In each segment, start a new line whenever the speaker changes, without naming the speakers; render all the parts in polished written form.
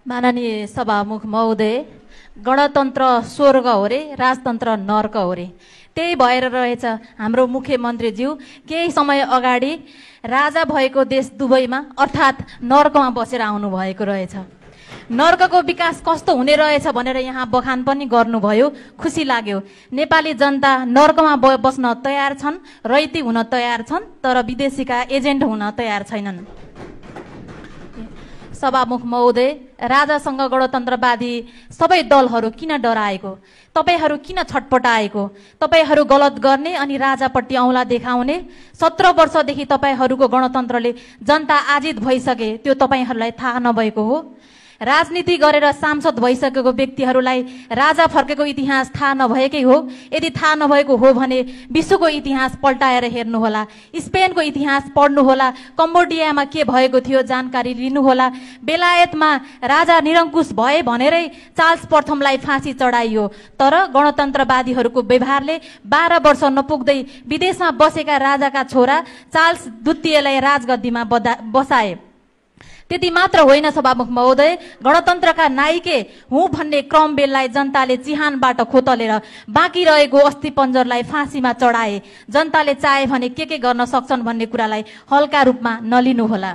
माननीय सभामुख महोदय, गणतन्त्र स्वर्ग हो रे, राजतन्त्र नर्क हो रे। त्यही भएर रहेछ हाम्रो मुख्यमन्त्रीज्यू केही समय अगाडि राजा भएको देश दुबईमा अर्थात् नर्कमा बसेर आउनु भएको रहेछ। नर्कको विकास कस्तो हुने रहेछ भनेर यहाँ बखान पनि गर्नुभयो, खुसी लाग्यो। नेपाली जनता नर्कमा बस्न तयार छन्, रैती हुन तयार छन्, तर विदेशीका एजेन्ट हुन तयार छैनन्। सभामुख महोदय, राजासँग गणतन्त्रवादी सबै दलहरू किन डराएको? तपाईहरू किन छटपटाएको? तपाईहरू गलत गर्ने अनि राजापट्टि औँला देखाउने? 17 वर्षदेखि तपाईहरूको गणतन्त्रले जनता आजित भइसके, त्यो तपाईहरूलाई थाहा नभएको हो? राजनीति गरेर सांसद भइसकेको व्यक्तिहरूलाई राजा फर्केको इतिहास थाहा नभएकै हो? यदि थाहा नभएको हो भने विश्वको इतिहास पल्टाएर हेर्नुहोला, स्पेनको इतिहास पढ्नुहोला, कम्बोडियामा के भएको थियो जानकारी लिनुहोला। बेलायतमा राजा निरङ्कुश भए भनेरै चार्ल्स प्रथमलाई फाँसी चढाइयो, तर गणतन्त्रवादीहरूको व्यवहारले 12 वर्ष नपुग्दै विदेशमा बसेका राजाका छोरा चार्ल्स द्वितीयलाई राजगद्दीमा बसाए। त्यति मात्र होइन सभामुख महोदय, गणतन्त्रका नायिके हुँ भन्ने क्रमवेललाई जनताले चिहानबाट खोतलेर बाँकी रहेको अस्थिपञ्जरलाई फाँसीमा चढाए। जनताले चाहे भने के गर्न सक्छन् भन्ने कुरालाई हल्का रूपमा नलिनुहोला।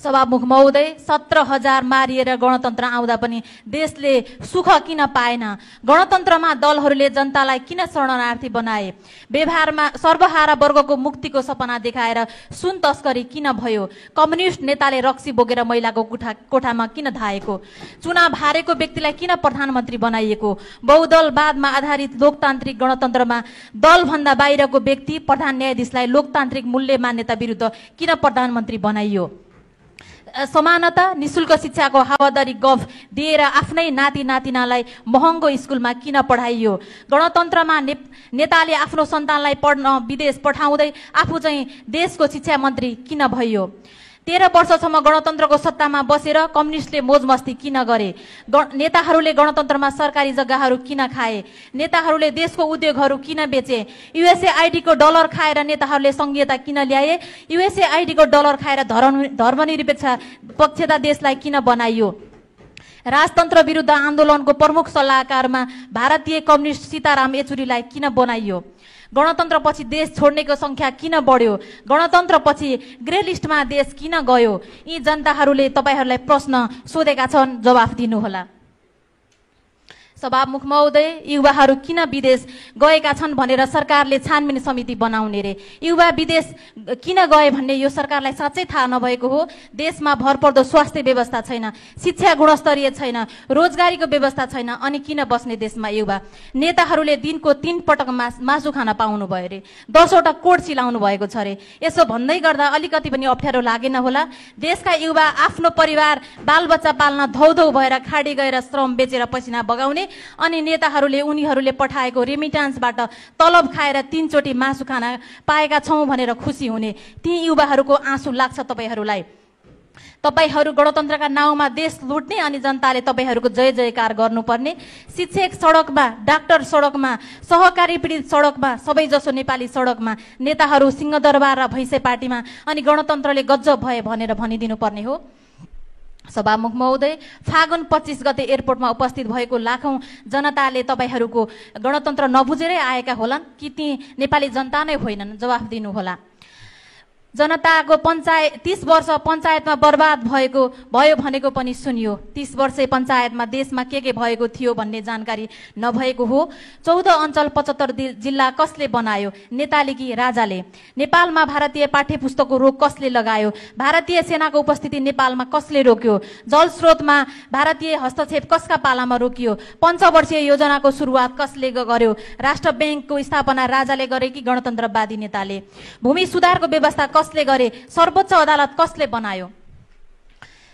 सभामुख महोदय, 17,000 मारिएर गणतन्त्र आउँदा पनि देशले सुख किन पाएन? गणतन्त्रमा दलहरूले जनतालाई किन शरणार्थी बनाए? व्यवहारमा सर्वहारा वर्गको मुक्तिको सपना देखाएर सुन तस्करी किन भयो? कम्युनिस्ट नेताले रक्सी बोकेर महिलाको कोठामा किन धाएको? चुनाव हारेको व्यक्तिलाई किन प्रधानमन्त्री बनाइएको? बहुदलवादमा आधारित लोकतान्त्रिक गणतन्त्रमा दलभन्दा बाहिरको व्यक्ति प्रधान न्यायाधीशलाई लोकतान्त्रिक मूल्य मान्यता विरुद्ध किन प्रधानमन्त्री बनाइयो? समानता, निशुल्क शिक्षाको हावादारी गफ दिएर आफ्नै नाति नातिनालाई महँगो स्कुलमा किन पढाइयो? गणतन्त्रमा नेताले आफ्नो सन्तानलाई पढ्न विदेश पठाउँदै आफू चाहिँ देशको शिक्षा मन्त्री किन भयो? 13 वर्षसम्म गणतन्त्रको सत्तामा बसेर कम्युनिस्टले मोजमस्ती किन गरे? नेताहरूले गणतन्त्रमा सरकारी जग्गाहरू किन खाए? नेताहरूले देशको उद्योगहरू किन बेचे? युएसएआइडीको डलर खाएर नेताहरूले संघीयता किन ल्याए? युएसएआइडीको डलर खाएर धर्मनिरपेक्ष पक्षता देशलाई किन बनाइयो? राजतन्त्र विरुद्ध आन्दोलनको प्रमुख सल्लाहकारमा भारतीय कम्युनिस्ट सीताराम येचुरीलाई किन बनाइयो? गणतन्त्रपछि देश छोड्नेको संख्या किन बढ्यो? गणतन्त्रपछि ग्रे लिस्टमा देश किन गयो? यी जनताहरूले तपाईहरूलाई प्रश्न सोधेका छन्, जवाफ दिनुहोला। सभामुख महोदय, युवाहरू किन विदेश गएका छन् भनेर सरकारले छानबिन समिति बनाउने रे? युवा विदेश किन गए भन्ने यो सरकारलाई साँच्चै थाहा नभएको हो? देशमा भरपर्दो स्वास्थ्य व्यवस्था छैन, शिक्षा गुणस्तरीय छैन, रोजगारीको व्यवस्था छैन, अनि किन बस्ने देशमा युवा? नेताहरूले दिनको 3 पटक मासु खान पाउनु भयो रे, 10 वटा कोट सिलाउनु भएको छ रे। यसो भन्दै गर्दा अलिकति पनि अप्ठ्यारो लागेन होला? देशका युवा आफ्नो परिवार बालबच्चा पाल्न धौधौ भएर खाडी गएर श्रम बेचेर पसिना बगाउने, अनि नेताहरूले उनीहरूले पठाएको रेमिटान्सबाट तलब खाएर 3 चोटि मासु खाना पाएका छौं भनेर खुसी हुने। ती युवाहरूको आँसु लाग्छ तपाईहरूलाई। तपाईहरू गणतन्त्रका नाउँमा देश लुट्ने अनि जनताले तपाईहरूको जय जयकार गर्नुपर्ने। शिक्षक सडकमा, डाक्टर सडकमा, सहकारी पीडित सडकमा, सबैजसो नेपाली सडकमा, नेताहरू सिंहदरबार र भैँसे पार्टीमा, अनि गणतन्त्रले गजब भए भनेर भनिदिनु पर्ने हो। सभामुख महोदय, फागुन 25 गते एयरपोर्टमा उपस्थित भएको लाखौं जनताले तपाईहरूको गणतन्त्र नबुझेरै आएका होलान् कि ती नेपाली जनता नै होइनन्? जवाफ दिनुहोला। जनताको 30 वर्ष पञ्चायतमा बर्बाद भयो भनेको पनि सुनियो। 30 वर्ष पञ्चायतमा देशमा के भएको थियो भन्ने जानकारी नभएको हो। 14 अञ्चल 75 जिल्ला कसले बनायो? नेताले कि राजाले? नेपालमा भारतीय पाठ्यपुस्तकको रोक कसले लगायो? भारतीय सेनाको उपस्थिति नेपालमा कसले रोक्यो? जलस्रोतमा भारतीय हस्तक्षेप कसका पालामा रोकियो? पञ्चवर्षीय योजनाको सुरुवात कसले गर्यो? राष्ट्र ब्याङ्कको स्थापना राजाले गरे कि गणतन्त्रवादी नेताले? भूमि सुधारको व्यवस्था कसले गरे? सर्वोच्च अदालत कसले बनायो?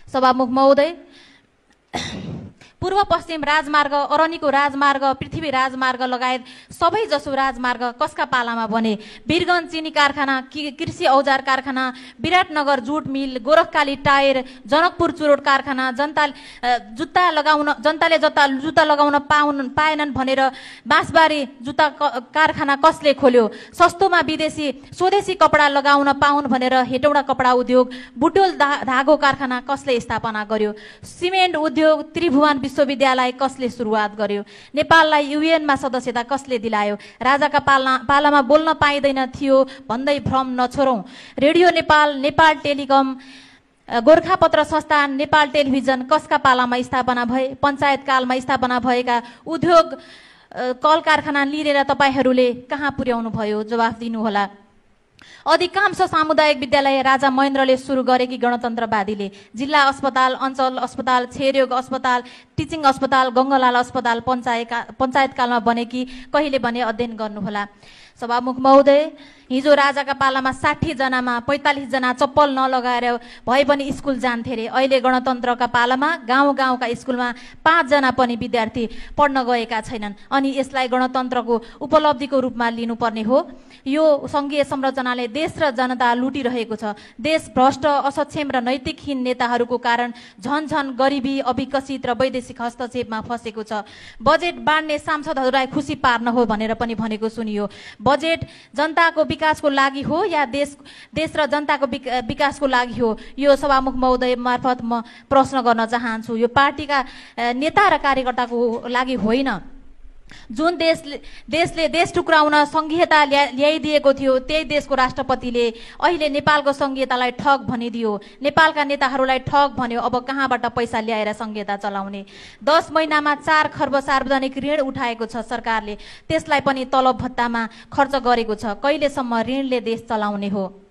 सभामुख महोदय, पूर्व पश्चिम राजमार्ग, अरनीको राजमार्ग, पृथ्वी राजमार्ग लगायत सबै जसो राजमार्ग कसका पालामा बने? वीरगञ्ज चिनी कारखाना, कृषि औजार कारखाना, विराटनगर जुट मिल, गोरखकाली टायर, जनकपुर चुरोट कारखाना, जनताले जुत्ता लगाउन पाएनन् भनेर बाँसबारी जुत्ता कारखाना कसले खोल्यो? सस्तोमा स्वदेशी कपडा लगाउन पाउन् भनेर हेटौडा कपडा उद्योग, बुटोल धागो कारखाना कसले स्थापना गर्यो? सिमेन्ट उद्योग, त्रिभुवन विश्वविद्यालय कसले सुरुवात गर्यो? नेपाललाई युएनमा सदस्यता कसले दिलायो? राजाका पालामा बोल्न पाइँदैन थियो भन्दै भ्रम नछोडौँ। रेडियो नेपाल, नेपाल टेलिकम, गोरखापत्र संस्थान, नेपाल टेलिभिजन कसका पालामा स्थापना भए? पञ्चायत कालमा स्थापना भएका उद्योग कल कारखाना लिएर तपाईहरूले कहाँ पुर्याउनु भयो? जवाफ दिनुहोला। अधिकांश सामुदायिक विद्यालय राजा महेन्द्रले सुरु गरेकी गणतन्त्रवादीले। जिल्ला अस्पताल, अञ्चल अस्पताल, क्षयरोग अस्पताल, टिचिङ अस्पताल, गङ्गालाल अस्पताल पञ्चायतकालमा बने कि कहिले बने अध्ययन गर्नुहोला। सभामुख महोदय, हिजो राजाका पालामा 60 जनामा 45 जना चप्पल नलगाएर भए पनि स्कुल जान्थे रे। अहिले गणतन्त्रका पालामा गाउँ-गाउँका स्कुलमा 5 जना पनि विद्यार्थी पढ्न गएका छैनन्। अनि यसलाई गणतन्त्रको उपलब्धिको रूपमा लिनुपर्ने हो? यो सङ्घीय संरचनाले देश र जनता लुटिरहेको छ। देश भ्रष्ट, असक्षम र नैतिकहीन नेताहरूको कारण झन गरिबी, अविकसित र वैदेशिक हस्तक्षेपमा फसेको छ। बजेट बाँड्ने सांसदहरूलाई खुसी पार्न हो भनेर पनि भनेको सुनियो। बजेट जनताको विकासको लागि हो या देश र जनताको विकासको लागि हो? यो सभामुख महोदय मार्फत म प्रश्न गर्न चाहन्छु। यो पार्टीका नेता र कार्यकर्ताको लागि होइन। जुन देशले देश टुक्राउन संघीयता ल्याइदिएको थियो, त्यही देशको राष्ट्रपतिले अहिले नेपालको संघीयतालाई ठग भनिदियो। नेपालका नेताहरूलाई ठग भन्यो। अब कहाँबाट पैसा ल्याएर संघीयता चलाउने? 10 महिनामा 4 खर्ब सार्वजनिक ऋण उठाएको छ सरकारले। त्यसलाई पनि तलब भत्तामा खर्च गरेको छ। कहिलेसम्म ऋणले देश चलाउने हो?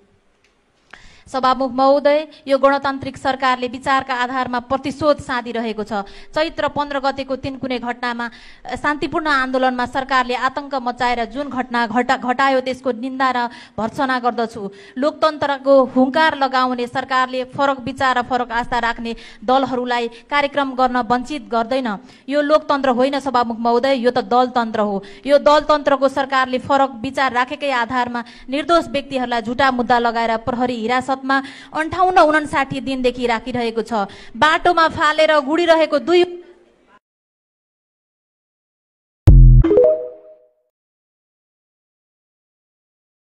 सभामुख महोदय, यो गणतान्त्रिक सरकारले विचारका आधारमा प्रतिशोध साधिरहेको छ। चैत्र 15 गतेको तिनकुने घटनामा शान्तिपूर्ण आन्दोलनमा सरकारले आतंक मचाएर जुन घटना घटायो त्यसको निन्दा र भर्त्सना गर्दछु। लोकतन्त्रको हुङ्कार लगाउने सरकारले फरक विचार र फरक आस्था राख्ने दलहरूलाई कार्यक्रम गर्न वञ्चित गर्दैन। यो लोकतन्त्र होइन सभामुख महोदय, यो त दलतन्त्र हो। यो दलतन्त्रको सरकारले फरक विचार राखेकै आधारमा निर्दोष व्यक्तिहरूलाई झुटा मुद्दा लगाएर प्रहरी हिरासत 58-59 दिनदेखि राखिरहेको छ। बाटोमा फालेर गुडिरहेको 2